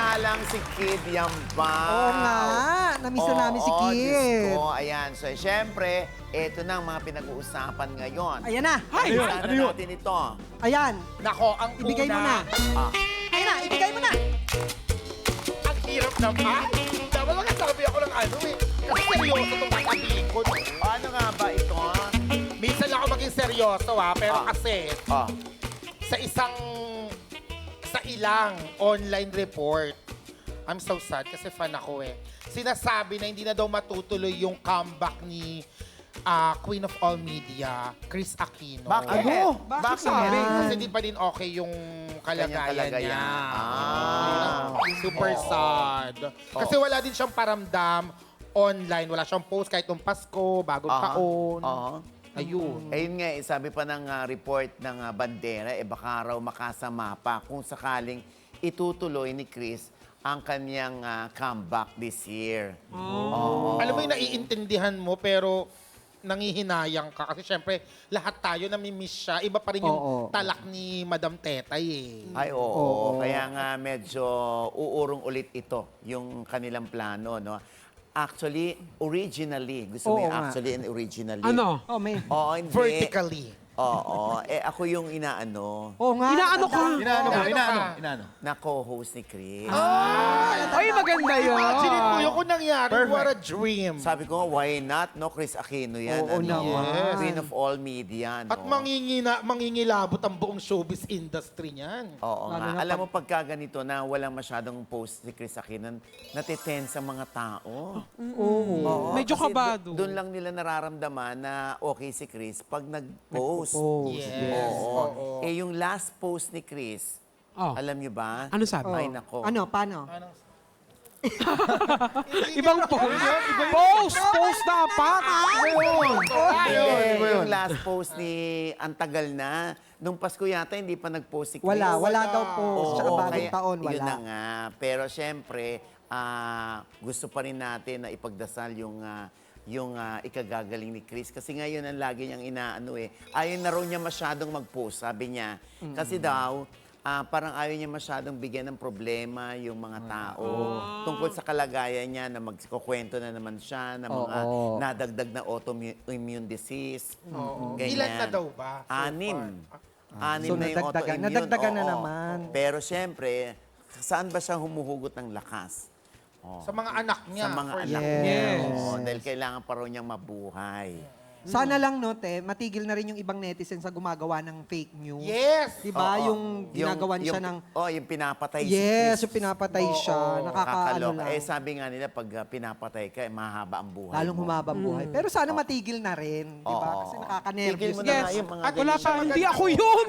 samantalang si Kid Yambao. Oo nga, namiss na namin si Kid. Diyos ko, ayan. So, syempre, eto na ang mga pinag-uusapan ngayon. Ayan na. Ay, ano natin ito? Ayan. Nako, ang Ibigay mo na. Ah, Ayan na, ibigay mo na. Ang hirap naman. Dapat magkasabi ako ng ano eh. Kasi seryoso itong pag-alikod. ano nga ba ito? Minsan lang ako maging seryoso ha, pero kasi Ah, sa ilang online report, I'm so sad kasi fan ako eh. Sinasabi na hindi na daw matutuloy yung comeback ni Queen of All Media, Chris Aquino. bakit? Bakit Sabi, yan? kasi di pa din okay yung kalagayan kalagayan. niya. Ah. Super sad. Kasi wala din siyang paramdam online. Wala siyang post kahit nung Pasko, bagong taon. Ayun. Ayun nga, sabi pa ng report ng Bandera, baka raw makasama pa kung sakaling itutuloy ni Chris ang kanyang comeback this year. Alam mo yung naiintindihan mo pero nangihinayang ka. Kasi syempre, lahat tayo namimiss siya. Iba pa rin yung talak ni Madam Tetay eh. Ay, oo. Kaya nga medyo uurong ulit ito, yung kanilang plano, no? Actually, originally, gusto mo Oo yung nga. actually and originally? Ano? Oh, may. Oo, hindi. Vertically. Oo. Ako yung inaano, Oo nga. Inaano ka? Inaano? na co-host ni Chris. Ay, maganda yun. Imagine mo yung kung nangyari, what a dream. Sabi ko, why not, no? Chris Aquino yan. Oo naman. Queen of all media, no? At mangingilabot ang buong showbiz industry niyan. Oo Lalo nga. na Alam mo, pagka ganito na walang masyadong post si Chris Aquino, natitense sa mga tao. Oo, Medyo kasi kabado. Doon lang nila nararamdaman na okay si Chris pag nag-post. Yes. Oo. Yung last post ni Chris, Oh. alam niyo ba? Ano sabi? Ay, nako. Ano, paano? Ibang post. Post dapat. Hindi, yung last post ni ang tagal na. Nung Pasko yata, hindi pa nag-post si Chris. Wala daw po. Tsaka Oo, bagong taon, Yun na wala. nga. Pero syempre, gusto pa rin natin na ipagdasal yung ikagagaling ni Chris. Kasi ngayon ang lagi niyang inaano eh. Ayaw na raw niya masyadong mag-post, sabi niya. Kasi daw, parang ayaw niya masyadong bigyan ng problema yung mga tao. Tungkol sa kalagayan niya na magkukwento na naman siya ng mga nadagdag na autoimmune disease. Ganyan. Ilan na daw ba? So Anim. Anim So, na yung nadagdagan. autoimmune. Nadagdagan na Oo. naman. Pero syempre, saan ba siya humuhugot ng lakas? Sa mga anak niya. Sa mga for anak sure. niya. Yes. Oo, dahil kailangan pa raw niyang mabuhay. Sana lang, no, te, matigil na rin yung ibang netizens sa gumagawa ng fake news. Yes. Diba? Oo. Yung ginagawan siya ng... yung pinapatay si Yes, Chris. yung pinapatay siya. Nakakaano Kakaloka. lang. Sabi nga nila, pag pinapatay ka, mahaba ang buhay Lalong mo. humaba ang buhay. Pero sana matigil na rin. Diba? Oo. Kasi Tigil nakaka-nervous. mo na Yes. nga yung mga At wala ganyan. pa, hindi ako yun.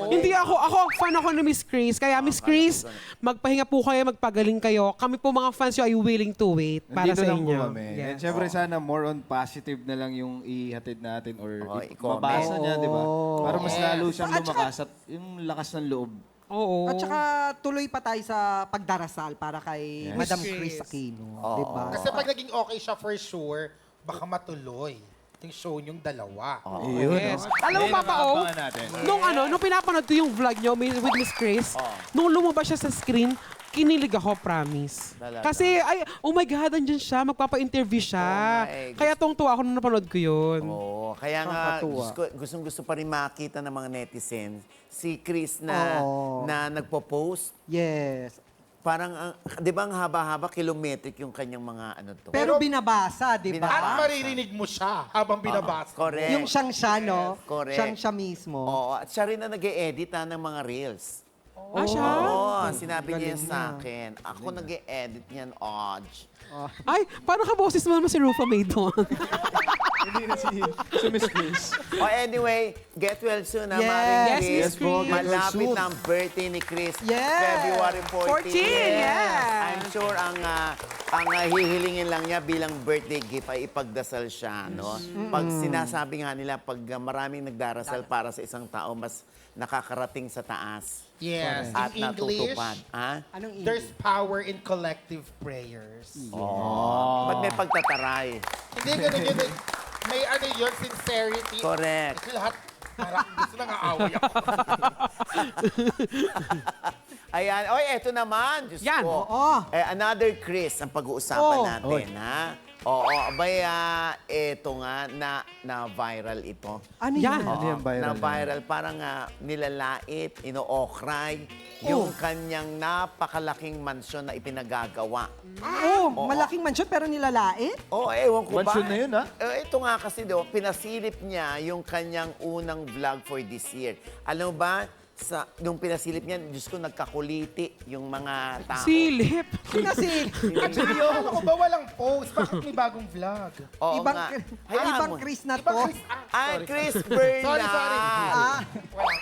Hindi ako fan ako ni Miss Chris. Kaya Miss Chris, magpahinga po kayo, magpagaling kayo. Kami po mga fans are you willing to wait para Nandito sa lang po inyo. kami. Yes. And syempre sana more on positive na lang yung ihatid natin or i-comment. mabasa niya, di ba? Para mas lalo siyang At saka- lumakas at yung lakas ng loob. Oo. At saka tuloy pa tayo sa pagdarasal para kay Yes. Madam Chris. Chris Aquino. Oo. Diba? Kasi pag naging okay siya for sure, baka matuloy. Yung show niyong dalawa. Yes. Alam mo, Papa O, nung pinapanood ko yung vlog niyo with Miss Chris, nung lumabas siya sa screen, kinilig ako, promise. Talaga? Kasi, oh my God, andyan siya, magpapa-interview siya. Oo nga eh. Kaya tungtuwa ako nung napanood ko yun. Oo, kaya nga Nakakatuwa. gustong-gusto pa rin makita ng mga netizens si Chris na Oo. na nagpo-post. Yes. Parang, 'di ba ang haba-haba, kilometric yung kanyang mga ano to. Pero binabasa, di ba? At maririnig mo siya habang binabasa. Correct. Yung siyang siya, no? Correct. Siyang siya mismo. Oo, at siya rin na nag-e-edit ng mga reels. Siya? Oo, sinabi niya yan Galing sa niya. akin. Ako nag-e-edit niyan, Oj. Ay, parang kaboses mo naman si Rufa May doon. Hindi na si Miss Chris. Anyway, get well soon, ha, Yes. Maring Yes, Chris. Miss Chris. Malapit na ang birthday ni Chris. Yes. February 14. 14, yes. I'm sure ang hihilingin lang niya bilang birthday gift ay ipagdasal siya, no? Pag sinasabi nga nila, pag maraming nagdarasal para sa isang tao, mas nakakarating sa taas. Yes. At In English, natutupad. Ha? Anong there's power in collective prayers. Ba't may pagtataray? Hindi, ganun yun. May ano yun, sincerity. Correct. Kasi lahat, parang gusto nang aaway ako. Ayan. Oy, eto naman. Diyos Yan. ko. Oo. Another Chris ang pag-uusapan Oh. natin, ha? Oo, abay, eto nga, na-viral ito. Ano Yan. yan? Ano yung viral na Na-viral, parang nilalait, ino-okray, yung kanyang napakalaking mansyon na ipinagagawa. Oo, malaking mansyon pero nilalait? Oh, ewan ko ba? Mansyon na yun, ha? Ito nga kasi, pinasilip niya yung kanyang unang vlog for this year. Alam mo ba, nung pinasilip niya, Diyos ko, nagkakuliti yung mga tao. Silip. Sinasi. Ano ko ba walang post? Bakit may bagong vlog? Oo ibang, nga. Hayaan ibang mo. Chris na Iba, to. Chris. Ay, Chris Bernal. Sorry. Ah,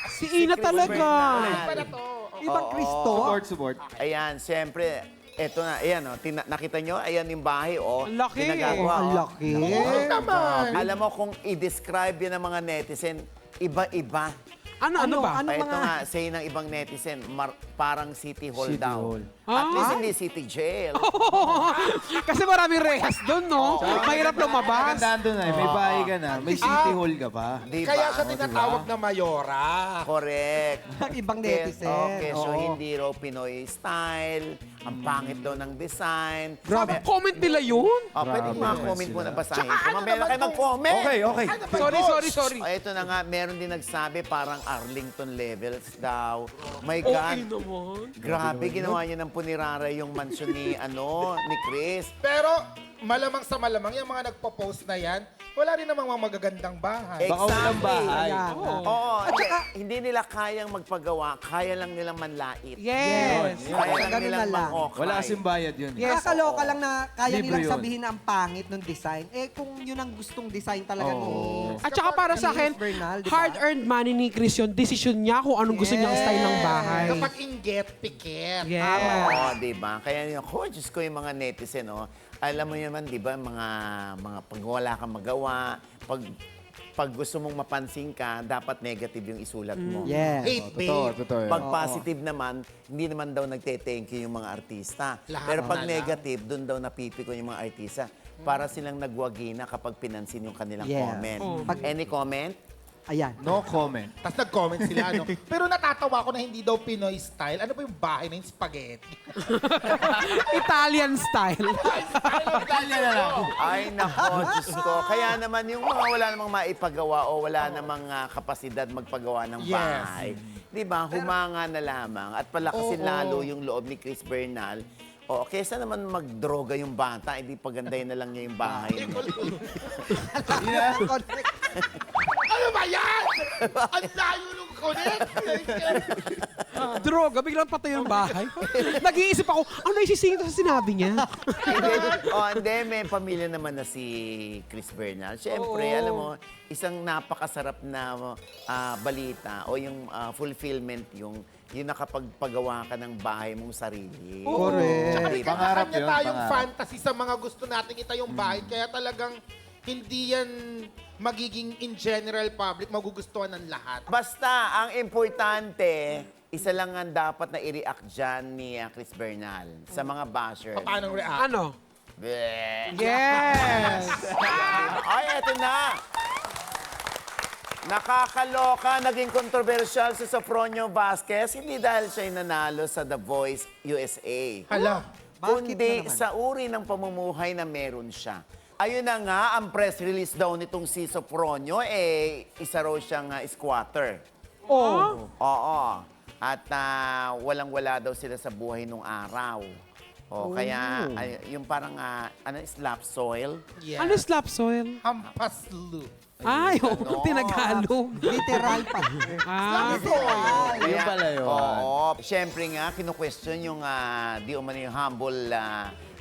Si Ina talaga. Iba na to. ibang Chris to. Support. Ayan, siyempre, eto na, ayan, nakita nyo, ayan yung bahay, Ang laki. Pinagagawa, Ang oh. laki. Oo naman. Alam mo, kung i-describe yan ng mga netizen, iba-iba. Ano ba? Ano Ito mga... nga, say ng ibang netizen, parang City Hall City daw. Hall. At least Ah? hindi City Jail. Kasi maraming rehas doon, no? Mahirap lumabas. Magandaan doon ay, may bahay ka na, may city hall ka pa. Di Kaya ba? siya tinatawag na Mayora. Correct. Ang ibang netizen. Okay, so Oo. hindi raw Pinoy style. Ang pangit daw ng design. Grabe. Comment nila yun? Pwede Grabe mga naman comment mo sila. na basahin. Tsaka ano Mamaya na naman kayo to? mag-comment. Okay. Sorry. Ito na nga, meron din nagsabi parang Arlington levels daw. My Okay God. naman. Grabe, ginawa niya ng punirara yung mansyon ni, ni Chris. Pero malamang sa malamang, yung mga nagpo-post na yan, wala rin namang mga magagandang bahay. Baka walang bahay. Ayan. Oo, At saka, hindi nila kayang magpagawa, kaya lang nilang manlait. Yes. Kaya lang Ganun nilang na lang. mangokray. Wala kasing bayad yun. Yes. Nakakaloka lang na kaya Libre nilang yun. sabihin na ang pangit ng design. Eh, kung yun ang gustong design talaga ni... At saka para sa akin, Chris Bernal, di ba? hard-earned money ni Chris yun. Decision niya kung anong gusto niyang style ng bahay. Kapag inggit, pikit. Yes. Oo, di ba? Kaya yun, Diyos ko yung mga netizen, alam mo naman, di ba, mga pag wala kang magawa, pag gusto mong mapansin ka, dapat negative yung isulat mo. Yes. Hate babe. Totoo. Pag positive naman, hindi naman daw nagte-thank you yung mga artista. Lahat Pero na pag lang. negative, doon daw napipiko yung mga artista. Para silang nagwagi na kapag pinansin yung kanilang Yes. comment. Pag- Any comment? Ayan. No comment. Tapos nag-comment sila, ano. Pero natatawa ko na hindi daw Pinoy style. Ano ba yung bahay na yung spaghetti? Italian style. Ay, nako, Diyos ko. Kaya naman yung mga wala namang maipagawa o wala namang kapasidad magpagawa ng Yes. bahay. Di ba? Humanga na lamang. At palakasin Oo. lalo yung loob ni Chris Bernal. O, kesa naman magdroga yung bata, hindi pagandahin na lang niya yung bahay niya. Ano ba yan? Ang layo nung connect. Droga, biglang patay yung bahay. Nag-iisip ako, ano isisingit sa sinabi niya? Hindi, may pamilya naman na si Chris Bernal. Siyempre, Oo. alam mo, isang napakasarap na balita o yung fulfillment yung nakapagpagawa ka ng bahay mong sarili. Correct. Tsaka may Diba? Pangarap kanya yun, tayong pangarap. fantasy sa mga gusto nating itayong bahay. Kaya talagang hindi yan magiging in general public, magugustuhan ng lahat. Basta, ang importante, isa lang ang dapat na i-react dyan ni Chris Bernal sa mga bashers. Paano react? Ano? Bleh. Yes! Ay, eto na! Nakakaloka, naging kontrobersyal si Sofronio Vasquez, hindi dahil siya'y nanalo sa The Voice USA. Hala. Bakit Kundi na naman? sa uri ng pamumuhay na meron siya. Ayun na nga, ang press release daw nitong si Sofronio, isa raw siyang squatter. Oh. Oo. At walang-wala daw sila sa buhay nung araw. Kaya yung parang slap soil. Yeah. Ano slap soil? Hampas loop. Ay, Ganon. tinagalog. Literal pa. Ah, Yun pala yun. Oo. Siyempre nga, kinu-question yung di umano yung humble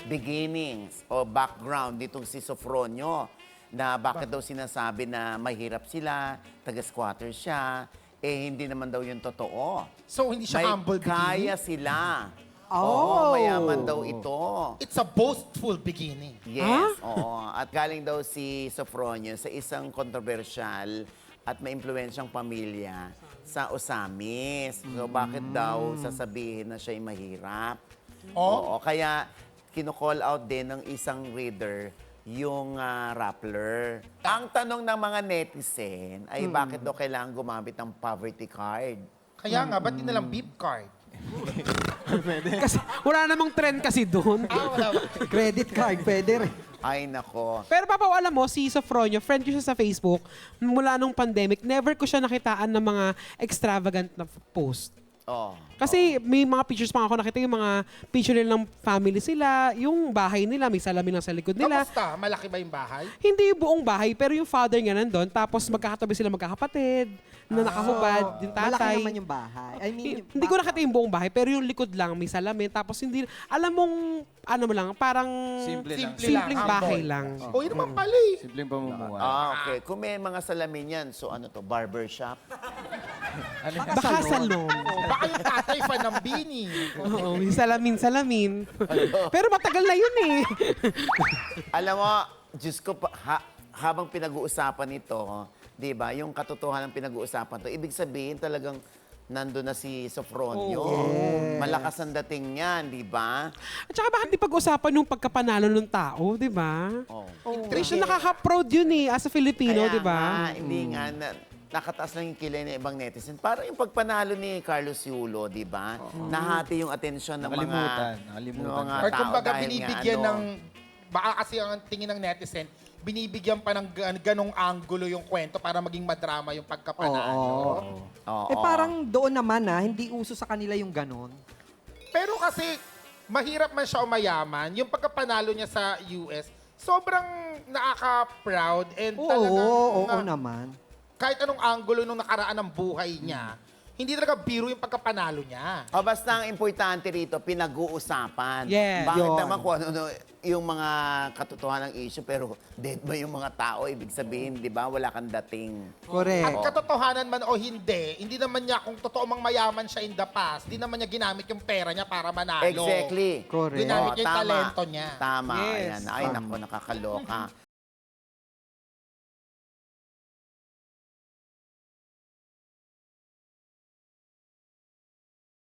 beginnings o background nitong si Sofronio na bakit daw sinasabi na mahirap sila, taga-squatter siya, hindi naman daw yung totoo. So, hindi siya May humble kaya beginning? sila. Oh. Oo, mayaman daw ito. It's a boastful beginning. Yes, oo. At galing daw si Sofronio sa isang kontrobersyal at maimpluwensyang pamilya sa Osamis. So bakit daw sasabihin na siya'y mahirap? Oo, Oh? kaya kino-call out din ng isang reader yung Rappler. Ang tanong ng mga netizen ay bakit daw kailangan gumamit ng poverty card? Kaya nga, ba't di nalang beep card? Kasi wala namang trend kasi doon. Wala ba? Credit card, pwede rin. Ay, nako. Pero Papa, alam mo, si Sofronio, friend ko siya sa Facebook, mula nung pandemic, never ko siya nakitaan ng mga extravagant na post. Oh. Kasi may mga pictures pa ako nakita, yung mga picture nila ng family sila, yung bahay nila, may salamin lang sa likod nila. Kamusta? Malaki ba yung bahay? Hindi yung buong bahay, pero yung father nga nandun, tapos magkakatabi sila magkakapatid, na nakahubad, yung tatay. Malaki naman yung bahay. I mean, Hindi ko nakita yung buong bahay, pero yung likod lang, may salamin, tapos hindi, alam mong, ano mo lang, parang Simple lang. simpleng Humble. bahay lang. O, yun naman pala eh. Simpleng pamumuhay. Okay. Kung may mga salamin yan, so ano to, barber shop? Baka salon. Baka yung tatay fan ng Bini. Oo, may salamin. Pero matagal na yun eh. Alam mo, Diyos ko, habang pinag-uusapan ito, di ba, yung katotohanan ng pinag-uusapan to, ibig sabihin talagang nandun na si Sofronio. Malakas ang dating niyan, di ba? At saka bakit di pag-usapan yung pagkapanalo ng tao, di ba? Oh. Kasi nakaka-proud yun eh, as a Filipino, Kaya di ba? nga, hindi nga, nakataas lang yung kilay ng ibang netizen. Parang yung pagpanalo ni Carlos Yulo, di ba? Nahati yung atensyon ng Nakalimutan. ng Nakalimutan. mga Or tao kumbaga dahil binibigyan nga, ng, baka kasi ang tingin ng netizen, binibigyan pa ng ganong angulo yung kwento para maging madrama yung pagkapanalo. Oo. eh parang doon naman hindi uso sa kanila yung ganon. Pero kasi, mahirap man siya o mayaman, yung pagkapanalo niya sa US, sobrang nakaka-proud and talagang Oo naman. kahit anong angulo nung nakaraan ng buhay niya, hindi talaga biro yung pagkapanalo niya. O basta ang importante rito, pinag-uusapan. Yes. Bakit Yun. naman kung ano yung mga katotohanan ng issue, pero dead ba yung mga tao? Ibig sabihin, di ba, wala kang dating. At Correct. katotohanan man o hindi naman niya, kung totoo mang mayaman siya in the past, hindi naman niya ginamit yung pera niya para manalo. Exactly. Correct. Ginamit niya yung tama. talento niya. Tama. Yes. Ayan. Ay, naku, nakakaloka.